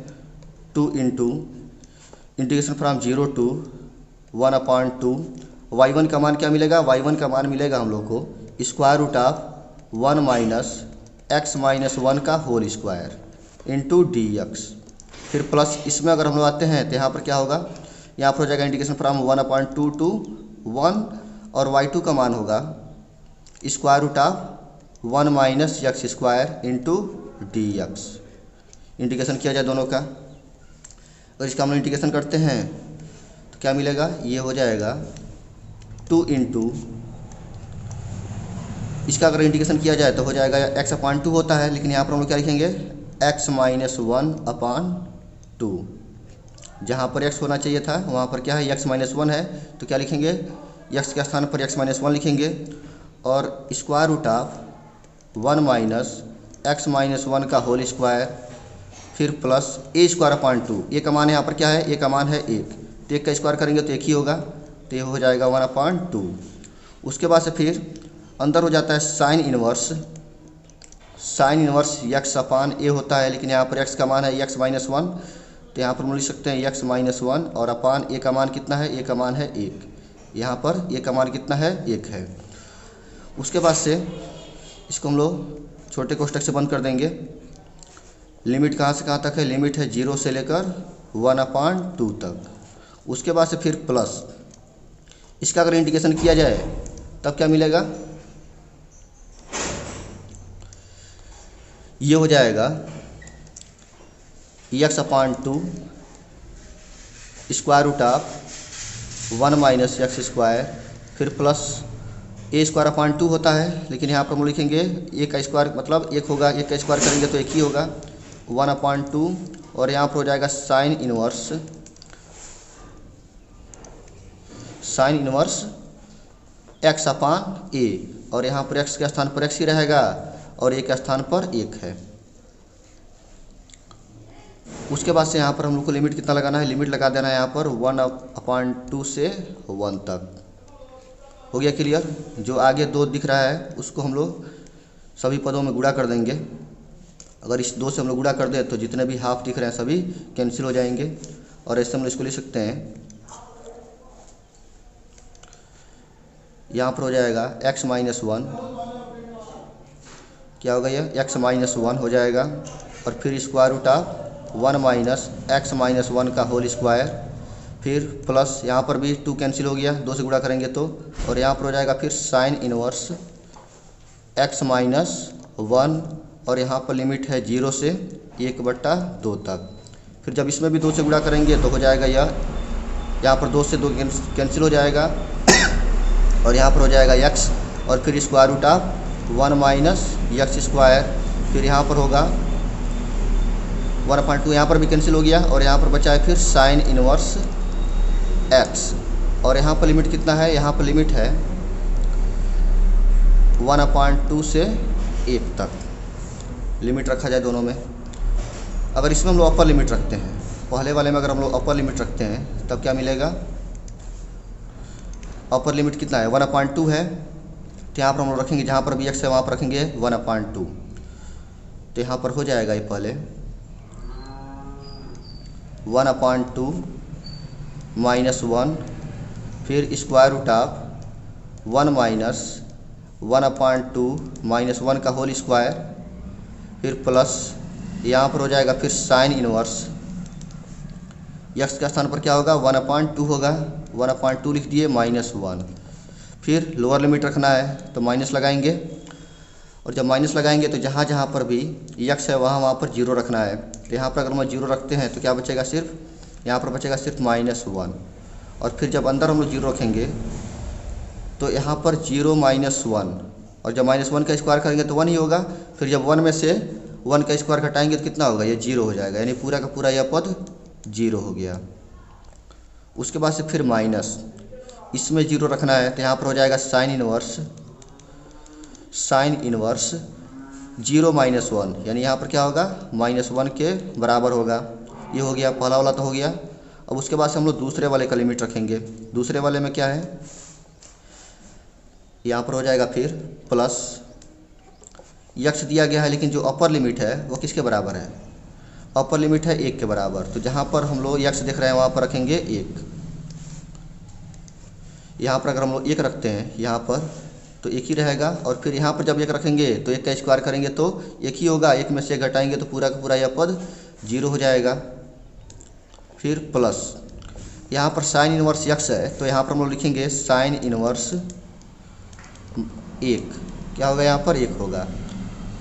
Speaker 1: 2 into integration from 0 to 1/2। y1 का मान क्या मिलेगा? y1 का मान मिलेगा हम लोग को square root of 1 minus x minus 1 का होल स्क्वायर इंटू dx। फिर प्लस इसमें अगर हम लोग आते हैं तो यहाँ पर क्या होगा? यहाँ पर हो जाएगा इंटीग्रेशन फ्रॉम 1/2 to 1 और y2 का मान होगा square root of 1 minus x square into dx। Integration किया जाए दोनों का, और इसका हम लोग इंटीग्रेशन करते हैं तो क्या मिलेगा? ये हो जाएगा 2 इंटू, इसका अगर इंटीग्रेशन किया जाए तो हो जाएगा x/2 होता है, लेकिन यहाँ पर हम लोग क्या लिखेंगे? x minus 1/2। जहाँ पर x होना चाहिए था वहाँ पर क्या है? x माइनस 1 है, तो क्या लिखेंगे? x के स्थान पर x माइनस 1 लिखेंगे और square root of 1 minus x minus 1 का होल स्क्वायर, फिर plus a square upon 2। A का मान है यहाँ पर क्या है? ए का मान है 1, तो 1 का स्क्वायर करेंगे तो 1 ही होगा, तो ये हो जाएगा 1/2। उसके बाद से फिर अंदर हो जाता है sine inverse x upon a होता है, लेकिन यहाँ पर x का मान है x माइनस 1, तो यहाँ पर हम लिख सकते हैं x माइनस 1 और अपान a का मान कितना है? a का मान है 1। यहाँ पर a का मान कितना है? 1 है। उसके बाद से इसको हम लोग छोटे कोष्ठक से बंद कर देंगे। लिमिट कहाँ से कहाँ तक है? लिमिट है 0 से लेकर 1/2 तक। उसके बाद से फिर प्लस, इसका अगर इंटीग्रेशन किया जाए तब क्या मिलेगा? ये हो जाएगा x/2 square root of 1 minus x square, फिर प्लस a स्क्वायर अपॉन 2 होता है, लेकिन यहाँ पर हम लिखेंगे a का स्क्वायर मतलब 1 होगा, 1 का स्क्वायर करेंगे तो 1 ही होगा 1/2 और यहाँ पर हो जाएगा sine inverse x upon a और यहाँ पर x के स्थान पर x ही रहेगा और a के स्थान पर 1 है। उसके बाद से यहाँ पर हम लोग को लिमिट कितना लगाना है? लिमिट लगा देना है यहाँ पर 1/2 से 1 तक। हो गया क्लियर? जो आगे 2 दिख रहा है उसको हम लोग सभी पदों में गुणा कर देंगे। अगर इस 2 से हम लोग गुणा कर दें तो जितने भी हाफ दिख रहे हैं सभी कैंसिल हो जाएंगे, और ऐसे हम लोग इसको लिख सकते हैं। यहाँ पर हो जाएगा x माइनस 1, क्या होगा? ये x माइनस 1 हो जाएगा और फिर square root of 1 minus x minus 1 का होल स्क्वायर, फिर प्लस यहाँ पर भी 2 कैंसिल हो गया 2 से गुणा करेंगे तो, और यहाँ पर हो जाएगा फिर साइन इनवर्स x माइनस 1 और यहाँ पर लिमिट है 0 से 1/2 तक। फिर जब इसमें भी 2 से गुणा करेंगे तो हो जाएगा यह, यहाँ पर 2 से 2 कैंसिल हो जाएगा और यहाँ पर हो जाएगा x और फिर square root of 1 minus x square, फिर यहाँ पर होगा 1/2, यहाँ पर भी कैंसिल हो गया और यहाँ पर बचा है फिर साइन इनवर्स x और यहाँ पर लिमिट कितना है? यहाँ पर लिमिट है 1/2 से 1 तक लिमिट रखा जाए दोनों में। अगर इसमें हम लोग अपर लिमिट रखते हैं, पहले वाले में अगर हम लोग अपर लिमिट रखते हैं तब क्या मिलेगा? अपर लिमिट कितना है? 1/2 है, तो यहाँ पर हम लोग रखेंगे जहाँ पर भी x है वहाँ पर रखेंगे 1/2, तो यहाँ पर हो जाएगा ये पहले 1/2 माइनस 1, फिर square root of 1 minus 1/2 minus 1 का होल स्क्वायर, फिर प्लस यहाँ पर हो जाएगा फिर साइन इनवर्स x के स्थान पर क्या होगा? 1/2 होगा, 1/2 लिख दिए माइनस 1, फिर लोअर लिमिट रखना है तो माइनस लगाएंगे, और जब माइनस लगाएंगे तो जहाँ जहाँ पर भी x है वहाँ पर 0 रखना है। तो यहाँ पर अगर हम 0 रखते हैं तो क्या बचेगा? सिर्फ यहाँ पर बचेगा सिर्फ -1, और फिर जब अंदर हम लोग 0 रखेंगे तो यहाँ पर 0 -1, और जब -1 का स्क्वायर करेंगे तो 1 ही होगा। फिर जब 1 में से 1 का स्क्वायर घटाएंगे तो कितना होगा? ये 0 हो जाएगा, यानी पूरा का पूरा यह पद 0 हो गया। उसके बाद से फिर माइनस, इसमें 0 रखना है तो यहाँ पर हो जाएगा साइन इनवर्स 0 -1, यानी यहाँ पर क्या होगा? -1 के बराबर होगा। ये हो गया, पहला वाला तो हो गया। अब उसके बाद से हम लोग दूसरे वाले का लिमिट रखेंगे। दूसरे वाले में क्या है? यहाँ पर हो जाएगा फिर प्लस यक्स दिया गया है, लेकिन जो अपर लिमिट है वो किसके बराबर है, अपर लिमिट है 1 के बराबर। तो जहाँ पर हम लोग यक्स देख रहे हैं वहाँ पर रखेंगे 1। यहाँ पर अगर हम लोग 1 रखते हैं यहाँ पर तो 1 ही रहेगा, और फिर यहाँ पर जब 1 रखेंगे तो 1 का स्क्वायर करेंगे तो 1 ही होगा, 1 में से 1 घटाएंगे तो पूरा का पूरा यह पद 0 हो जाएगा। फिर प्लस यहाँ पर साइन इनवर्स यक्स है तो यहाँ पर हम लोग लिखेंगे साइन इनवर्स 1, क्या होगा यहाँ पर 1 होगा।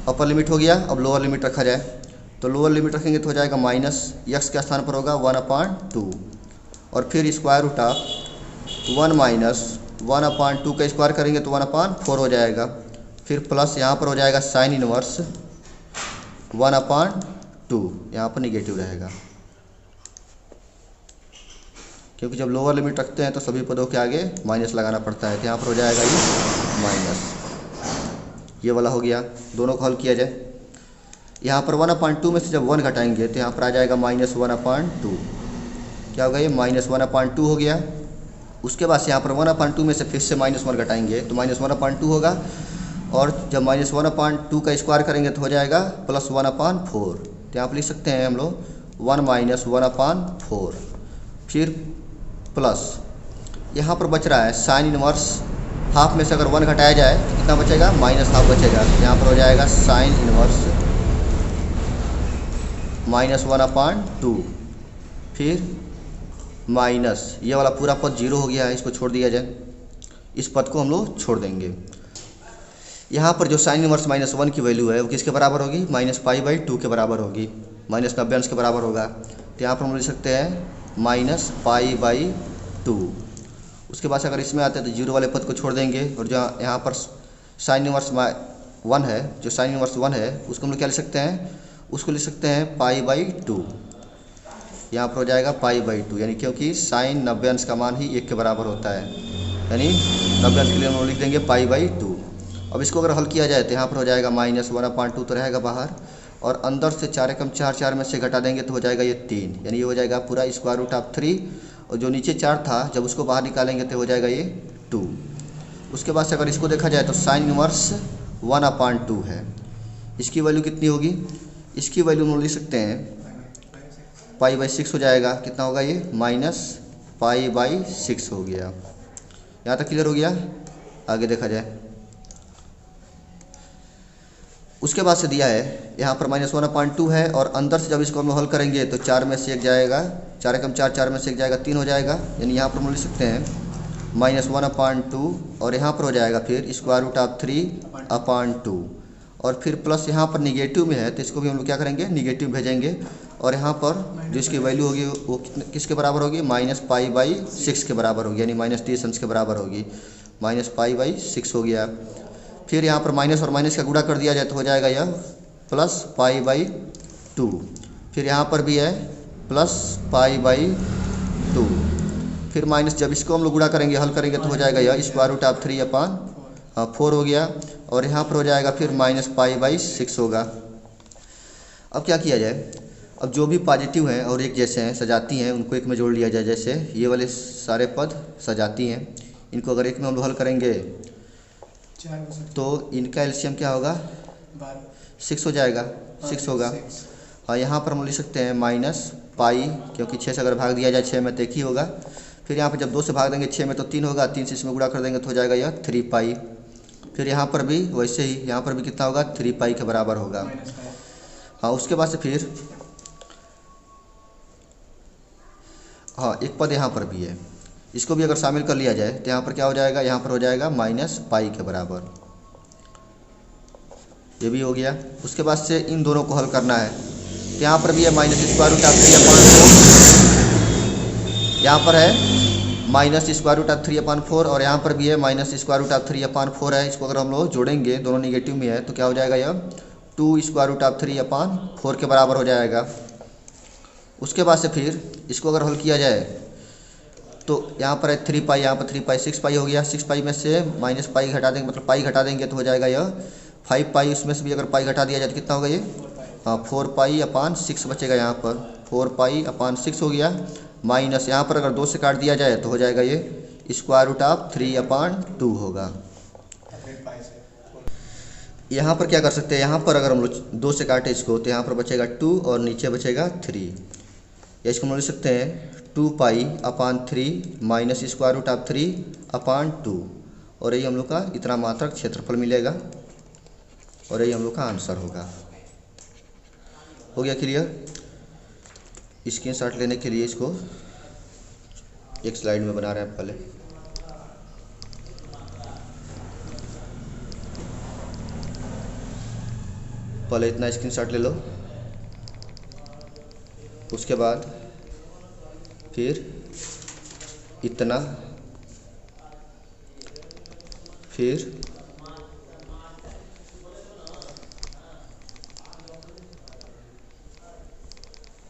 Speaker 1: अपर लिमिट हो गया, अब लोअर लिमिट रखा जाए तो लोअर लिमिट रखेंगे तो हो जाएगा माइनस यक्स के स्थान पर होगा 1/2, और फिर स्क्वायर रूट ऑफ 1 माइनस 1/2 का स्क्वायर करेंगे तो 1/4 हो जाएगा। फिर प्लस यहाँ पर हो जाएगा साइन इनवर्स 1/2, यहाँ पर निगेटिव रहेगा, क्योंकि जब लोअर लिमिट रखते हैं तो सभी पदों के आगे माइनस लगाना पड़ता है। तो यहाँ पर हो जाएगा ये माइनस, ये वाला हो गया। दोनों को हल किया जाए, यहाँ पर 1/2 में से जब 1 घटाएंगे तो यहाँ पर आ जाएगा -1/2, क्या होगा ये -1/2 हो गया। उसके बाद से यहाँ पर 1/2 में से फिर से -1 घटाएंगे तो -1/2 होगा, और जब -1/2 का स्क्वायर करेंगे तो हो जाएगा +1/4। तो यहाँ पर लिख सकते हैं हम लोग 1 - 1/4। फिर प्लस यहाँ पर बच रहा है साइन इनवर्स हाफ में से अगर 1 घटाया जाए तो कितना बचेगा, -1/2 बचेगा। यहाँ पर हो जाएगा साइन इनवर्स -1/2, फिर माइनस ये वाला पूरा पद 0 हो गया है, इसको छोड़ दिया जाए, इस पद को हम लोग छोड़ देंगे। यहाँ पर जो साइन इनवर्स -1 की वैल्यू है वो किसके बराबर होगी, -π/2 के बराबर होगी, -90 अंश के बराबर होगा। तो यहाँ पर हम लिख सकते हैं -π/2। उसके बाद अगर इसमें आते हैं तो 0 वाले पद को छोड़ देंगे, और जो यहाँ पर साइन इनवर्स 1 है, जो साइन इनवर्स 1 है उसको हम लोग क्या लिख सकते हैं, उसको लिख सकते हैं π/2। यहाँ पर हो जाएगा π/2, यानी क्योंकि साइन 90 अंश का मान ही 1 के बराबर होता है, यानी 90 अंश के लिए हम लोग लिख देंगे π/2। अब इसको अगर हल किया जाए तो यहाँ पर हो जाएगा -1/2 तो रहेगा बाहर, और अंदर से 4 एकम 4 4 में से घटा देंगे तो हो जाएगा ये 3, यानी ये हो जाएगा पूरा √3, और जो नीचे 4 था जब उसको बाहर निकालेंगे तो हो जाएगा ये 2। उसके बाद से अगर इसको देखा जाए तो साइन इनवर्स 1/2 है, इसकी वैल्यू कितनी होगी, इसकी वैल्यू हम लिख सकते हैं π/6 हो जाएगा। कितना होगा ये -π/6 हो गया। यहाँ तक क्लियर हो गया, आगे देखा जाए। उसके बाद से दिया है यहाँ पर -1/2 है, और अंदर से जब इसको हम हल करेंगे तो 4 में से 1 जाएगा, 4 एकम 4 4 में से 1 जाएगा 3 हो जाएगा, यानी यहाँ पर हम लिख सकते हैं -1/2, और यहाँ पर हो जाएगा फिर √3/2, और फिर प्लस यहाँ पर निगेटिव में है तो इसको भी हम लोग क्या करेंगे, निगेटिव भेजेंगे, और यहाँ पर जो इसकी वैल्यू होगी वो किसके बराबर होगी, -π/6 के बराबर होगी, यानी -30 अंश के बराबर होगी, -π/6 हो गया। फिर यहाँ पर माइनस और माइनस का गुणा कर दिया जाए तो हो जाएगा यह +π/2। फिर यहाँ पर भी है +π/2, फिर माइनस, जब इसको हम लोग गुणा करेंगे हल करेंगे तो हो जाएगा यह √3/4 हो गया, और यहाँ पर हो जाएगा फिर -π/6 होगा। अब क्या किया जाए, अब जो भी पॉजिटिव हैं और एक जैसे हैं सजाती हैं उनको एक में जोड़ लिया जाए। जैसे ये वाले सारे पद सजाती हैं, इनको अगर एक में हम लोग हल करेंगे तो इनका एलसीएम क्या होगा, 6 हो जाएगा, 6 होगा। हाँ, यहाँ पर हम लिख सकते हैं -π, क्योंकि 6 से अगर भाग दिया जाए 6 में तो 1 ही होगा। फिर यहाँ पर जब 2 से भाग देंगे 6 में तो 3 होगा, 3 से इसमें गुणा कर देंगे तो हो जाएगा यह 3π। फिर यहाँ पर भी वैसे ही, यहाँ पर भी कितना होगा, 3π के बराबर होगा। हाँ, उसके बाद से फिर हाँ एक पद यहाँ पर भी है, इसको भी अगर शामिल कर लिया जाए तो यहाँ पर क्या हो जाएगा, यहाँ पर हो जाएगा -π के बराबर, ये भी हो गया। उसके बाद से इन दोनों को हल करना है, यहाँ पर भी है -√3/4, यहाँ पर है -√3/4, और यहाँ पर भी है -√3/4 है। इसको अगर हम लोग जोड़ेंगे, दोनों निगेटिव में है तो क्या हो जाएगा, यह 2√3/4 के बराबर हो जाएगा। उसके बाद से फिर इसको अगर हल किया जाए तो यहाँ पर है 3π, यहाँ पर 3π, 6π हो गया। 6π में से -π घटा देंगे, मतलब पाई घटा देंगे तो हो जाएगा यह 5π। उसमें से भी अगर पाई घटा दिया जाए तो कितना होगा ये, हाँ 4π/6 बचेगा, यहाँ पर 4π/6 हो गया। माइनस यहाँ पर अगर 2 से काट दिया जाए तो हो जाएगा ये √3/2 होगा। यहाँ पर क्या कर सकते हैं, यहाँ पर अगर हम लोग 2 से काटे इसको तो यहाँ पर बचेगा 2 और नीचे बचेगा 3, या इसको हम लिख सकते हैं 2π/3 माइनस स्क्वायर रूट ऑफ 3/2, और यही हम लोग का इतना मात्रक क्षेत्रफल मिलेगा और यही हम लोग का आंसर होगा। हो गया क्लियर। स्क्रीनशॉट लेने के लिए इसको एक स्लाइड में बना रहे हैं पहले। इतना स्क्रीनशॉट ले लो, उसके बाद फिर इतना, फिर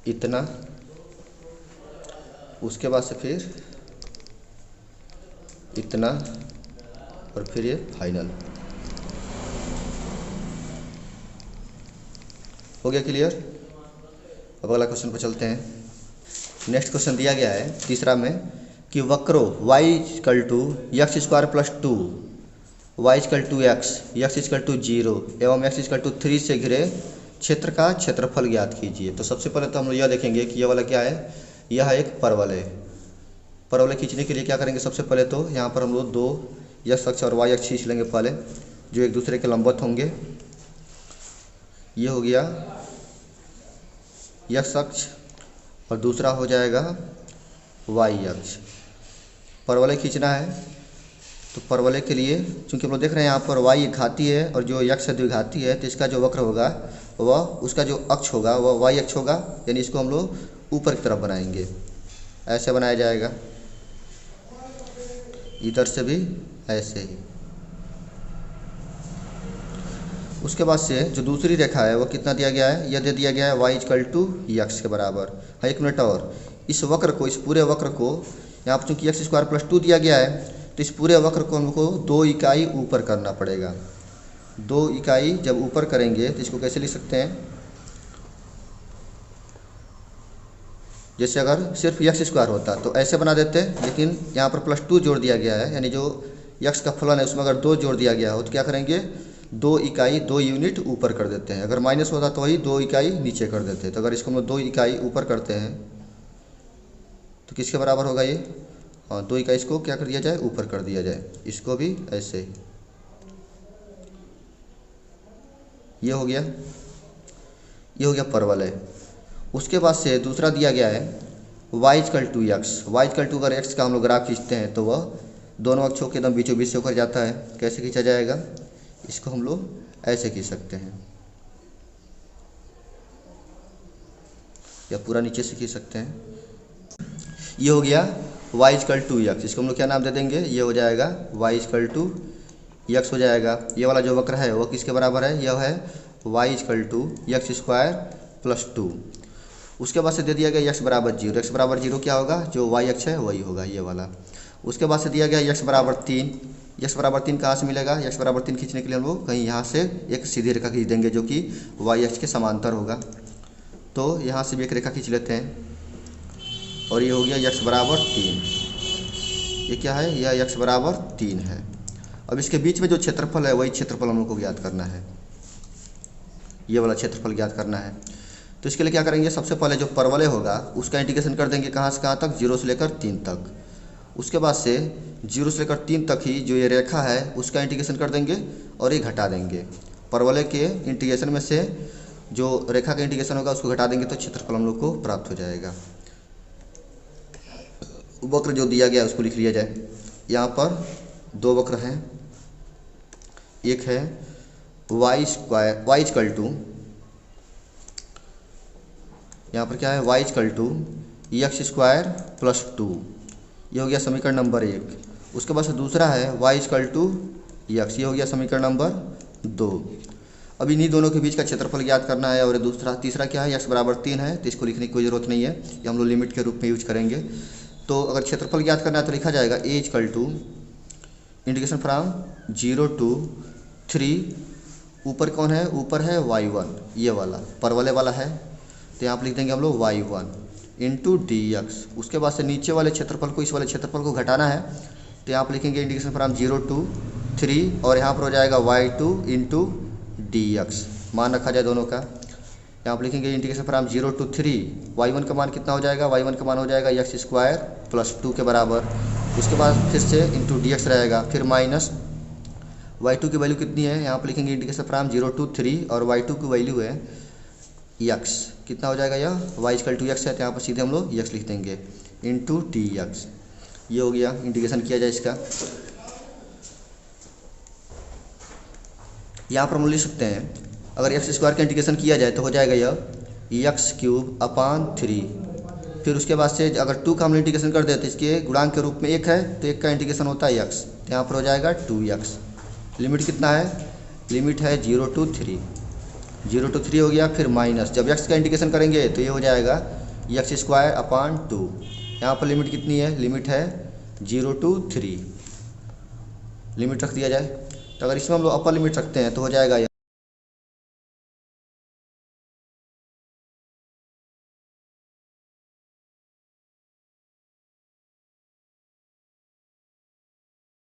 Speaker 1: इतना, उसके बाद से फिर इतना, और फिर ये फाइनल। हो गया क्लियर। अब अगला क्वेश्चन पर चलते हैं। नेक्स्ट क्वेश्चन दिया गया है तीसरा में कि वक्रों y = x² + 2, y = x, x = 0 एवं x = 3 से घिरे क्षेत्र का क्षेत्रफल ज्ञात कीजिए। तो सबसे पहले तो हम लोग यह देखेंगे कि यह वाला क्या है, यह एक परवलय है। परवलय खींचने के लिए क्या करेंगे, सबसे पहले तो यहाँ पर हम लोग 2 x अक्ष और y अक्ष खींच लेंगे पहले, जो एक दूसरे के लंबवत होंगे। ये हो गया x अक्ष और दूसरा हो जाएगा y अक्ष। परवलय खींचना है तो परवलय के लिए चूंकि हम लोग देख रहे हैं यहाँ पर y एक घाती है और जो x है द्विघाती है, तो इसका जो वक्र होगा वह उसका जो अक्ष होगा वह y अक्ष होगा, यानी इसको हम लोग ऊपर की तरफ बनाएंगे। ऐसे बनाया जाएगा, इधर से भी ऐसे ही। उसके बाद से जो दूसरी रेखा है वो कितना दिया गया है, यह दे दिया गया है y = x के बराबर। हाँ, 1 मिनट और, इस वक्र को, इस पूरे वक्र को यहाँ पर चूँकि x² + 2 दिया गया है, तो इस पूरे वक्र को हमको 2 इकाई ऊपर करना पड़ेगा। 2 इकाई जब ऊपर करेंगे तो इसको कैसे लिख सकते हैं, जैसे अगर सिर्फ x² होता तो ऐसे बना देते, लेकिन यहाँ पर +2 जोड़ दिया गया है, यानी जो x का फलन है उसमें अगर 2 जोड़ दिया गया हो तो क्या करेंगे, 2 इकाई 2 यूनिट ऊपर कर देते हैं। अगर माइनस होता तो वही 2 इकाई नीचे कर देते हैं। तो अगर इसको हम 2 इकाई ऊपर करते हैं तो किसके बराबर होगा ये, हाँ 2 इकाई इसको क्या कर दिया जाए, ऊपर कर दिया जाए। इसको भी ऐसे ही, ये हो गया, ये हो गया परवलय। उसके बाद से दूसरा दिया गया है y = x। y = अगर x का हम लोग ग्राफ खींचते हैं तो वह दोनों अक्षों के एकदम बीचों बीच से होकर जाता है। कैसे खींचा जाएगा, इसको हम लोग ऐसे खींच सकते हैं, या पूरा नीचे से खींच सकते हैं। ये हो गया y = x, इसको हम लोग क्या नाम दे देंगे, ये हो जाएगा y = x हो जाएगा। ये वाला जो वक्र है वह किसके बराबर है, यह है y = x² + 2। उसके बाद से दे दिया गया x = 0। x = 0 क्या होगा, जो y अक्ष है वही होगा, ये वाला। उसके बाद से दिया गया x = 3। x = 3 कहाँ से मिलेगा, x = 3 खींचने के लिए हम लोग कहीं यहाँ से एक सीधी रेखा खींच देंगे जो कि y अक्ष के समांतर होगा। तो यहाँ से भी एक रेखा खींच लेते हैं और ये हो गया x = 3। ये क्या है, यह x = 3 है। अब इसके बीच में जो क्षेत्रफल है वही क्षेत्रफल हम लोग को ज्ञात करना है, ये वाला क्षेत्रफल ज्ञात करना है। तो इसके लिए क्या करेंगे, सबसे पहले जो परवलय होगा उसका इंटीग्रेशन कर देंगे, कहाँ से कहाँ तक, 0 से लेकर 3 तक। उसके बाद से 0 से लेकर 3 तक ही जो ये रेखा है उसका इंटीग्रेशन कर देंगे और ये घटा देंगे। परवलय के इंटीग्रेशन में से जो रेखा का इंटीग्रेशन होगा उसको घटा देंगे तो क्षेत्रफल हम लोग को प्राप्त हो जाएगा। वक्र जो दिया गया है उसको लिख लिया जाए। यहाँ पर 2 वक्र हैं, एक है y = यहाँ पर क्या है, y = x² + 2। ये हो गया समीकरण नंबर 1। उसके बाद से दूसरा है y = x, ये हो गया समीकरण नंबर 2। अब इन्हीं दोनों के बीच का क्षेत्रफल ज्ञात करना है। और तीसरा क्या है, x = 3 है, तो इसको लिखने की कोई ज़रूरत नहीं है, ये हम लोग लिमिट के रूप में यूज करेंगे। तो अगर क्षेत्रफल ज्ञात करना है तो लिखा जाएगा a = इंटीग्रेशन फ्रॉम 0 to 3, ऊपर कौन है, ऊपर है y1, ये वाला परवलय वाला है, तो यहाँ पर लिख देंगे हम लोग y1 × dx। उसके बाद से नीचे वाले क्षेत्रफल को, इस वाले क्षेत्रफल को घटाना है, तो यहाँ पर लिखेंगे इंटीग्रेशन फ्रॉम 0 to 3, और यहाँ पर हो जाएगा y2 × डी एक्स मान रखा जाए दोनों का। यहाँ पर लिखेंगे इंटीग्रेशन फ्रॉम 0 to 3, y1 का मान कितना हो जाएगा, y1 का मान हो जाएगा एक्स स्क्वायर प्लस 2 के बराबर। उसके बाद फिर से इंटू डी एक्स रहेगा, फिर माइनस y2 की वैल्यू कितनी है, यहाँ पर लिखेंगे इंटीग्रेशन फ्रॉम 0 to 3 और y2 की वैल्यू है x, कितना हो जाएगा यह y इक्वल टू एक्स है, तो यहाँ पर सीधे हम लोग x लिख देंगे इंटू डी एक्स। ये हो गया, इंटीग्रेशन किया जाए इसका। यहाँ पर हम लिख सकते हैं अगर एक्स स्क्वायर का इंटीग्रेशन किया जाए तो हो जाएगा यह एक्स क्यूब अपान 3। फिर उसके बाद से अगर 2 का हम इंटीग्रेशन कर देते इसके गुणांक के रूप में 1 है तो 1 का इंटीग्रेशन होता है x, तो यहाँ पर हो जाएगा 2x। लिमिट कितना है, लिमिट है 0 to 3, 0 to 3 हो गया। फिर माइनस जब x का इंटीग्रेशन करेंगे तो ये हो जाएगा एक्स स्क्वायर अपान 2। यहाँ पर लिमिट कितनी है, लिमिट है 0 to 3, लिमिट रख दिया जाए। तो अगर इसमें हम लोग अपर लिमिट रखते हैं तो हो जाएगा